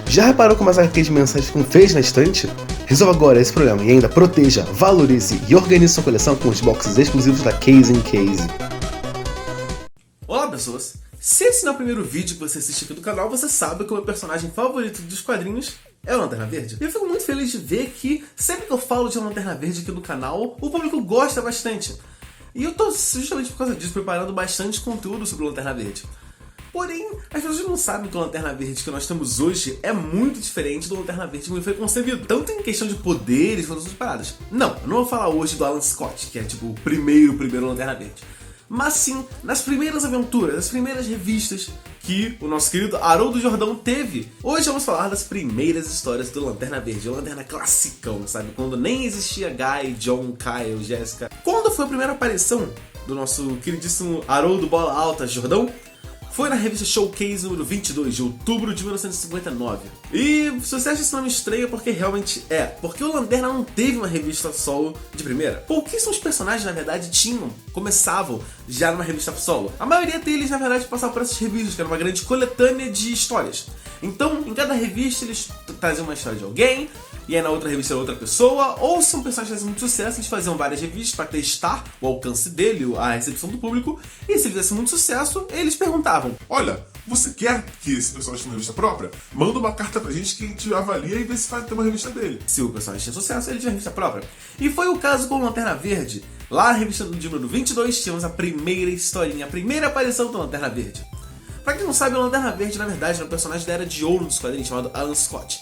Já reparou como as HQs mensais ficam feias na estante? Resolva agora esse problema e ainda proteja, valorize e organize sua coleção com os boxes exclusivos da Case in Case. Olá pessoas! Se esse não é o primeiro vídeo que você assiste aqui do canal, você sabe que o meu personagem favorito dos quadrinhos é o Lanterna Verde. E eu fico muito feliz de ver que sempre que eu falo de Lanterna Verde aqui no canal, o público gosta bastante. E eu tô justamente por causa disso preparando bastante conteúdo sobre o Lanterna Verde. Porém, as pessoas não sabem que o Lanterna Verde que nós temos hoje é muito diferente do Lanterna Verde como ele foi concebido. Tanto em questão de poderes quanto outras paradas. Não, eu não vou falar hoje do Alan Scott, que é tipo o primeiro Lanterna Verde. Mas sim, nas primeiras aventuras, nas primeiras revistas que o nosso querido Haroldo Jordão teve. Hoje vamos falar das primeiras histórias do Lanterna Verde, o Lanterna classicão, sabe? Quando nem existia Guy, John, Kyle, Jessica. Quando foi a primeira aparição do nosso queridíssimo Haroldo Bola Alta Jordão? Foi na revista Showcase número 22, de outubro de 1959. E se você acha esse nome estranho, é porque realmente é. Porque o Lanterna não teve uma revista solo de primeira. Pouquíssimos personagens, na verdade, começavam já numa revista solo. A maioria deles, na verdade, passavam por essas revistas, que era uma grande coletânea de histórias. Então, em cada revista, eles traziam uma história de alguém, e aí na outra revista era outra pessoa, ou se um personagem fazia muito sucesso, eles faziam várias revistas para testar o alcance dele, a recepção do público, e se ele fizesse muito sucesso, eles perguntavam: olha, você quer que esse personagem tenha uma revista própria? Manda uma carta pra gente que a gente avalia e vê se vai ter uma revista dele. Se o personagem tinha sucesso, ele tinha uma revista própria. E foi o caso com o Lanterna Verde. Lá na revista do número 22, tínhamos a primeira historinha, a primeira aparição do Lanterna Verde. Pra quem não sabe, o Lanterna Verde, na verdade, é um personagem da Era de Ouro dos quadrinhos, chamado Alan Scott,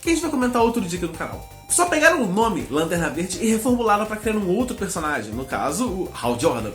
que a gente vai comentar outro dia aqui no canal. Só pegaram o nome Lanterna Verde e reformularam para criar um outro personagem, no caso, o Hal Jordan.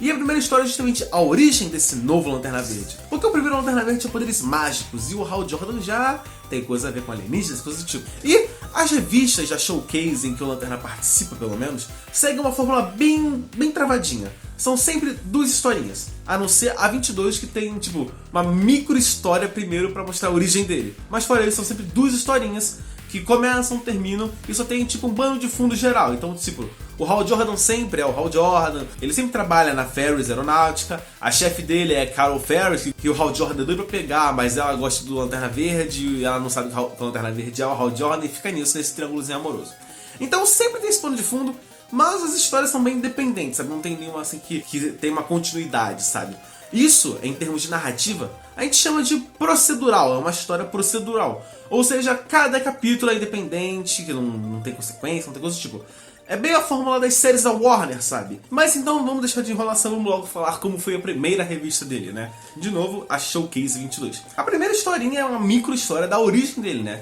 E a primeira história é justamente a origem desse novo Lanterna Verde. Porque o primeiro Lanterna Verde tinha poderes mágicos e o Hal Jordan já tem coisa a ver com alienígenas, coisas do tipo. E as revistas da Showcase em que o Lanterna participa, pelo menos, seguem uma fórmula bem travadinha. São sempre duas historinhas, a não ser a 22 que tem, tipo, uma micro história primeiro pra mostrar a origem dele. Mas fora isso, são sempre duas historinhas que começam, terminam e só tem, tipo, um pano de fundo geral. Então, tipo, o Hal Jordan sempre é o Hal Jordan, ele sempre trabalha na Ferris Aeronáutica, a chefe dele é Carol Ferris, que o Hal Jordan é doido pra pegar, mas ela gosta do Lanterna Verde e ela não sabe que o Lanterna Verde é o Hal Jordan e fica nisso, nesse triângulozinho amoroso. Então sempre tem esse pano de fundo, mas as histórias são bem independentes, sabe? Não tem nenhuma assim que tem uma continuidade, sabe? Isso, em termos de narrativa, a gente chama de procedural, é uma história procedural. Ou seja, cada capítulo é independente, que não tem consequência, não tem coisa do tipo. É bem a fórmula das séries da Warner, sabe? Mas então vamos deixar de enrolação, vamos logo falar como foi a primeira revista dele, né? De novo, a Showcase 22. A primeira historinha é uma micro história da origem dele, né?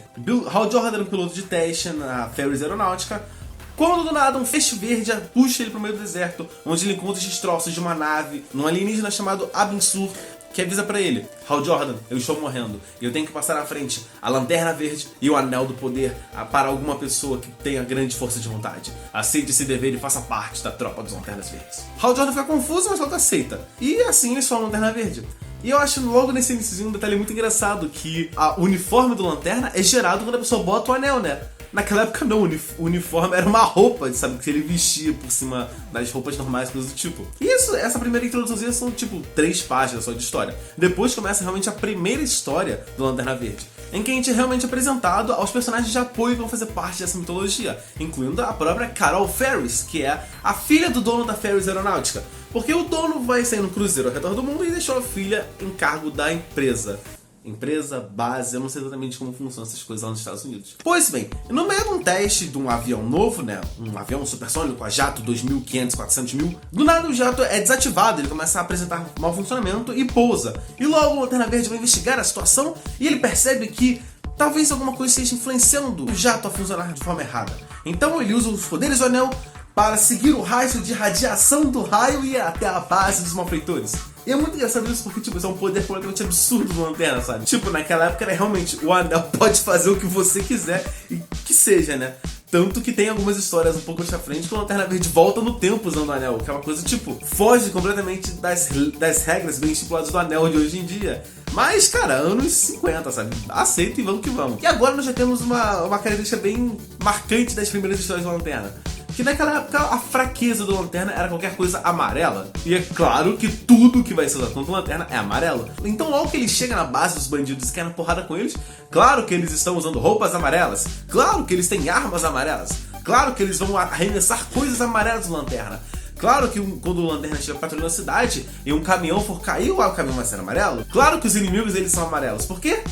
Hal Jordan era um piloto de teste na Ferris Aeronáutica, quando do nada um feixe verde puxa ele pro meio do deserto, onde ele encontra os destroços de uma nave, num alienígena chamado Abin Sur, que avisa pra ele: Hal Jordan, eu estou morrendo, e eu tenho que passar à frente a Lanterna Verde e o Anel do Poder para alguma pessoa que tenha grande força de vontade. Aceite esse dever e faça parte da tropa dos Lanternas Verdes. Hal Jordan fica confuso, mas logo aceita. E assim eles formam a Lanterna Verde. E eu acho logo nesse início um detalhe muito engraçado, que o uniforme do Lanterna é gerado quando a pessoa bota o anel, né? Naquela época não, o uniforme era uma roupa, sabe, que ele vestia por cima das roupas normais, coisas do tipo. E essa primeira introdução são tipo 3 páginas só de história. Depois começa realmente a primeira história do Lanterna Verde, em que a gente é realmente apresentado aos personagens de apoio que vão fazer parte dessa mitologia, incluindo a própria Carol Ferris, que é a filha do dono da Ferris Aeronáutica. Porque o dono vai sair no cruzeiro ao redor do mundo e deixou a filha em cargo da empresa, base, eu não sei exatamente como funcionam essas coisas lá nos Estados Unidos. Pois bem, no meio de um teste de um avião novo, né, um avião supersônico, a jato 2.500, 400.000, do nada o jato é desativado, ele começa a apresentar mau funcionamento e pousa. E logo o Lanterna Verde vai investigar a situação e ele percebe que talvez alguma coisa esteja influenciando o jato a funcionar de forma errada. Então ele usa os poderes do anel para seguir o rastro de radiação do raio e ir até a base dos malfeitores. E é muito engraçado isso porque, tipo, isso é um poder completamente absurdo do Lanterna, sabe? Tipo, naquela época era realmente, o anel pode fazer o que você quiser e que seja, né? Tanto que tem algumas histórias um pouco mais pra frente que o Lanterna Verde volta no tempo usando o anel, que é uma coisa, tipo, foge completamente das regras bem estipuladas do anel de hoje em dia. Mas, cara, anos 50, sabe? Aceita e vamos que vamos. E agora nós já temos uma característica bem marcante das primeiras histórias do Lanterna, que naquela época a fraqueza do Lanterna era qualquer coisa amarela. E é claro que tudo que vai ser usado contra o Lanterna é amarelo. Então logo que ele chega na base dos bandidos e quer na porrada com eles, claro que eles estão usando roupas amarelas, claro que eles têm armas amarelas, claro que eles vão arremessar coisas amarelas do Lanterna. Claro que quando o Lanterna estiver patrulhando a cidade e um caminhão for cair, o caminhão vai ser amarelo. Claro que os inimigos eles são amarelos. Por quê?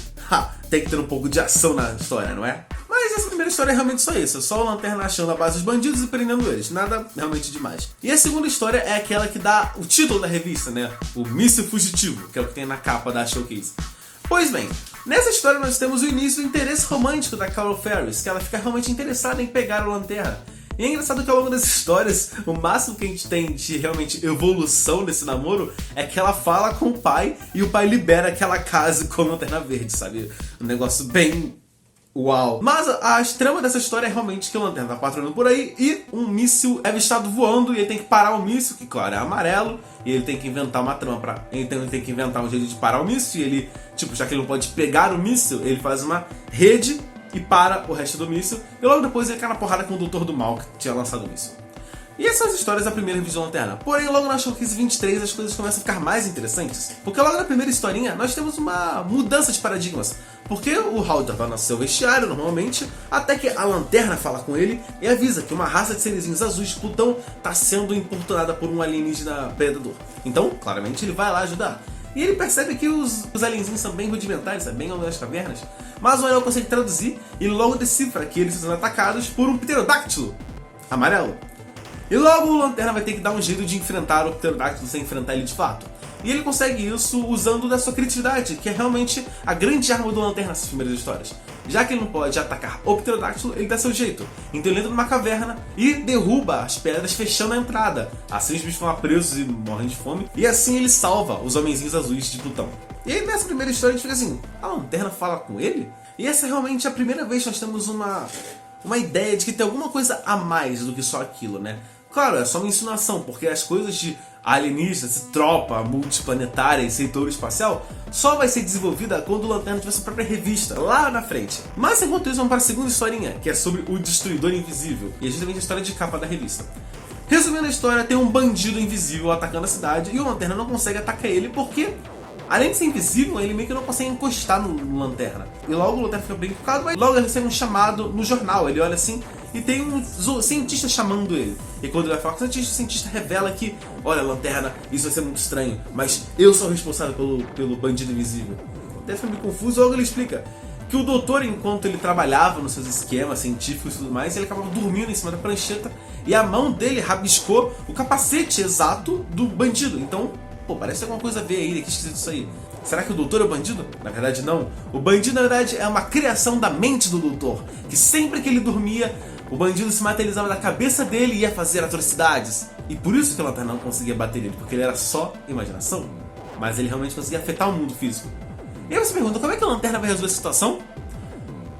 Tem que ter um pouco de ação na história, não é? Mas essa primeira história é realmente só isso. É só o Lanterna achando a base dos bandidos e prendendo eles. Nada realmente demais. E a segunda história é aquela que dá o título da revista, né? O Míssil Fugitivo, que é o que tem na capa da Showcase. Pois bem, nessa história nós temos o início do interesse romântico da Carol Ferris, que ela fica realmente interessada em pegar o Lanterna. E é engraçado que ao longo das histórias, o máximo que a gente tem de realmente evolução desse namoro é que ela fala com o pai e o pai libera que ela case com a Lanterna Verde, sabe? Um negócio bem... uau! Mas a trama dessa história é realmente que o Lanterna tá patrulhando por aí e um míssil é avistado voando e ele tem que parar o míssil, que claro é amarelo, e ele tem que inventar uma trama pra... Então ele tem que inventar um jeito de parar o míssil e ele, tipo, já que ele não pode pegar o míssil, ele faz uma rede e para o resto do míssil, e logo depois ele cai na porrada com o Doutor do Mal, que tinha lançado o míssil. E essas são as histórias da primeira revista do Lanterna. Porém, logo na Showcase 23 as coisas começam a ficar mais interessantes. Porque logo na primeira historinha nós temos uma mudança de paradigmas. Porque o Hal vai no seu vestiário normalmente, até que a Lanterna fala com ele e avisa que uma raça de serezinhos azuis de Plutão está sendo importunada por um alienígena predador. Então, claramente, ele vai lá ajudar. E ele percebe que os alienzinhos são bem rudimentares, bem ao longo das cavernas. Mas o anel consegue traduzir e logo decifra que eles estão sendo atacados por um pterodáctilo amarelo. E logo o Lanterna vai ter que dar um jeito de enfrentar o pterodáctilo sem enfrentar ele de fato. E ele consegue isso usando da sua criatividade, que é realmente a grande arma do Lanterna nessas primeiras histórias. Já que ele não pode atacar o pterodáctilo, ele dá seu jeito. Então ele entra numa caverna e derruba as pedras fechando a entrada. Assim os bichos ficam lá presos e morrem de fome. E assim ele salva os homenzinhos azuis de Plutão. E aí nessa primeira história a gente fica assim, a Lanterna fala com ele? E essa é realmente a primeira vez que nós temos uma ideia de que tem alguma coisa a mais do que só aquilo, né? Claro, é só uma insinuação, porque as coisas de alienígenas, tropa multiplanetária e setor espacial só vai ser desenvolvida quando o Lanterna tiver sua própria revista, lá na frente. Mas enquanto isso, vamos para a segunda historinha, que é sobre o Destruidor Invisível, e é justamente a história de capa da revista. Resumindo a história, tem um bandido invisível atacando a cidade e o Lanterna não consegue atacar ele porque, além de ser invisível, ele meio que não consegue encostar no Lanterna. E logo o Lanterna fica bem encucado, mas logo ele recebe um chamado no jornal. Ele olha assim e tem um cientista chamando ele. E quando ele vai falar com o cientista revela que, olha, Lanterna, isso vai ser muito estranho, mas eu sou responsável pelo bandido invisível. Até fica meio confuso, logo ele explica que o doutor, enquanto ele trabalhava nos seus esquemas científicos e tudo mais, ele acabava dormindo em cima da prancheta e a mão dele rabiscou o capacete exato do bandido. Então, pô, parece alguma coisa a ver aí, que esquisito isso aí. Será que o doutor é o bandido? Na verdade não. O bandido na verdade é uma criação da mente do doutor, que sempre que ele dormia, o bandido se materializava na cabeça dele e ia fazer atrocidades. E por isso que o Lanterna não conseguia bater ele, porque ele era só imaginação. Mas ele realmente conseguia afetar o mundo físico. E aí você pergunta, como é que a Lanterna vai resolver essa situação?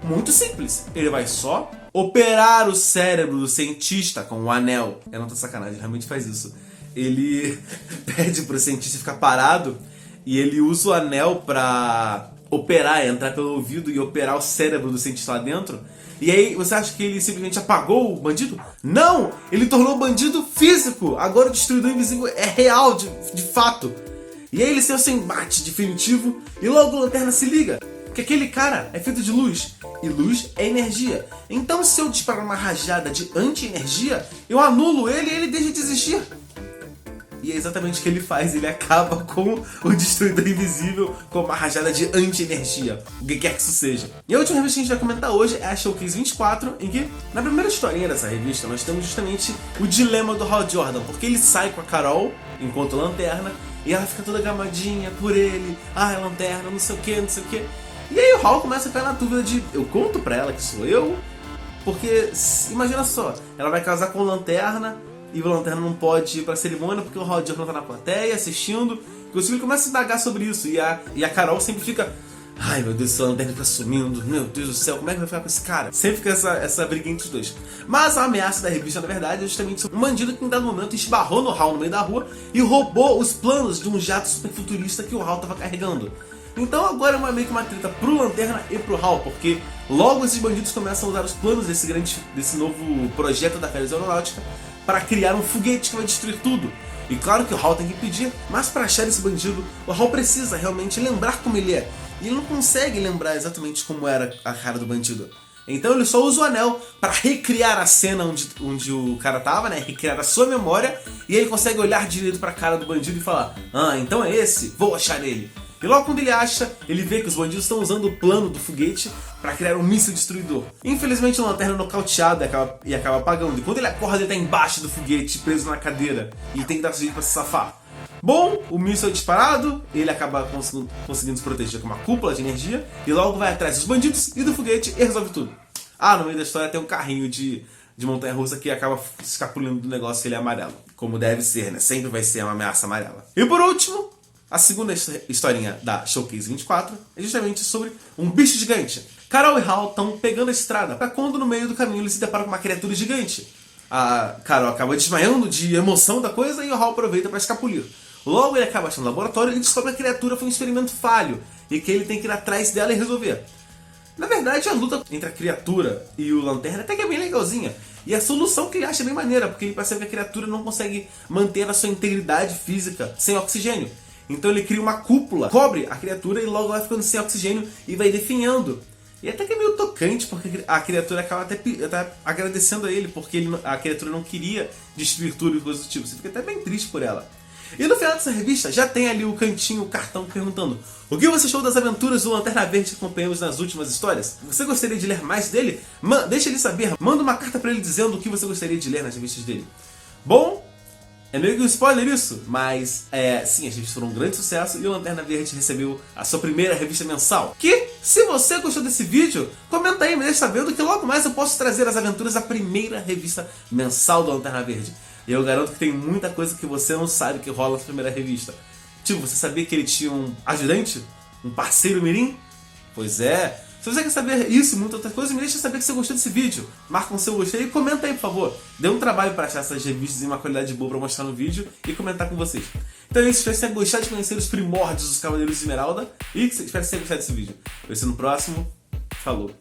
Muito simples. Ele vai só operar o cérebro do cientista com o anel. Eu não tô sacanagem, ele realmente faz isso. Ele pede pro cientista ficar parado e ele usa o anel pra operar, entrar pelo ouvido e operar o cérebro do cientista lá dentro. E aí, você acha que ele simplesmente apagou o bandido? Não! Ele tornou o bandido físico! Agora o Destruidor Invisível é real, de fato. E aí eles têm o seu embate definitivo e logo a Lanterna se liga. Que aquele cara é feito de luz, e luz é energia. Então se eu disparar uma rajada de anti-energia, eu anulo ele e ele deixa de existir. E é exatamente o que ele faz, ele acaba com o Destruidor Invisível com uma rajada de anti-energia, o que quer que isso seja. E a última revista que a gente vai comentar hoje é a Showcase 24, em que, na primeira historinha dessa revista, nós temos justamente o dilema do Hal Jordan, porque ele sai com a Carol, enquanto Lanterna, e ela fica toda gamadinha por ele, Lanterna, não sei o que, não sei o que. E aí o Hal começa a ficar na dúvida de, eu conto pra ela que sou eu? Porque, imagina só, ela vai casar com o Lanterna, e o Lanterna não pode ir pra cerimônia porque o Hal Jordan tá na plateia assistindo. Inclusive ele começa a indagar sobre isso. E a Carol sempre fica, ai meu Deus, o Lanterna tá sumindo, meu Deus do céu, como é que vai ficar com esse cara? Sempre fica essa briga entre os dois. Mas a ameaça da revista, na verdade, é justamente um bandido que em dado momento esbarrou no Hal no meio da rua e roubou os planos de um jato super futurista que o Hal tava carregando. Então agora é meio que uma treta pro Lanterna e pro Hal, porque logo esses bandidos começam a usar os planos desse novo projeto da Férias Aeronáutica para criar um foguete que vai destruir tudo. E claro que o Hal tem que impedir, mas para achar esse bandido, o Hal precisa realmente lembrar como ele é. E ele não consegue lembrar exatamente como era a cara do bandido. Então ele só usa o anel para recriar a cena onde o cara tava, né? Recriar a sua memória, e ele consegue olhar direito para a cara do bandido e falar: ah, então é esse, vou achar ele. E logo quando ele acha, ele vê que os bandidos estão usando o plano do foguete para criar um míssil destruidor. Infelizmente o Lanterna é nocauteado e acaba apagando. E quando ele acorda, ele tá embaixo do foguete, preso na cadeira. E tem que dar jeito para se safar. Bom, o míssil é disparado, ele acaba conseguindo se proteger com uma cúpula de energia. E logo vai atrás dos bandidos e do foguete e resolve tudo. Ah, no meio da história tem um carrinho de montanha-russa que acaba escapulindo do negócio que ele é amarelo. Como deve ser, né? Sempre vai ser uma ameaça amarela. E por último, a segunda historinha da Showcase 24 é justamente sobre um bicho gigante. Carol e Hal estão pegando a estrada para quando no meio do caminho eles se deparam com uma criatura gigante. A Carol acaba desmaiando de emoção da coisa e o Hal aproveita para escapulir. Logo ele acaba achando no laboratório e descobre que a criatura foi um experimento falho e que ele tem que ir atrás dela e resolver. Na verdade, a luta entre a criatura e o Lanterna até que é bem legalzinha. E a solução que ele acha é bem maneira, porque ele percebe que a criatura não consegue manter a sua integridade física sem oxigênio. Então ele cria uma cúpula, cobre a criatura e logo vai ficando sem oxigênio e vai definhando. E até que é meio tocante, porque a criatura acaba até agradecendo a ele, porque a criatura não queria destruir tudo e coisas do tipo. Você fica até bem triste por ela. E no final dessa revista já tem ali o cantinho, o cartão perguntando: o que você achou das aventuras do Lanterna Verde que acompanhamos nas últimas histórias? Você gostaria de ler mais dele? Deixa ele saber, manda uma carta pra ele dizendo o que você gostaria de ler nas revistas dele. Bom, é meio que um spoiler isso, mas sim, as revistas foram um grande sucesso e o Lanterna Verde recebeu a sua primeira revista mensal. Que, se você gostou desse vídeo, comenta aí e me deixa sabendo que logo mais eu posso trazer as aventuras da primeira revista mensal do Lanterna Verde. E eu garanto que tem muita coisa que você não sabe que rola na primeira revista. Tipo, você sabia que ele tinha um ajudante? Um parceiro mirim? Pois é. Se você quer saber isso e muita outra coisa, me deixa saber que você gostou desse vídeo. Marca um seu gostei e comenta aí, por favor. Dê um trabalho para achar essas revistas em uma qualidade boa para mostrar no vídeo e comentar com vocês. Então é isso, espero que você tenha gostado de conhecer os primórdios dos Cavaleiros de Esmeralda e espero que você tenha gostado desse vídeo. Eu vou ser no próximo. Falou.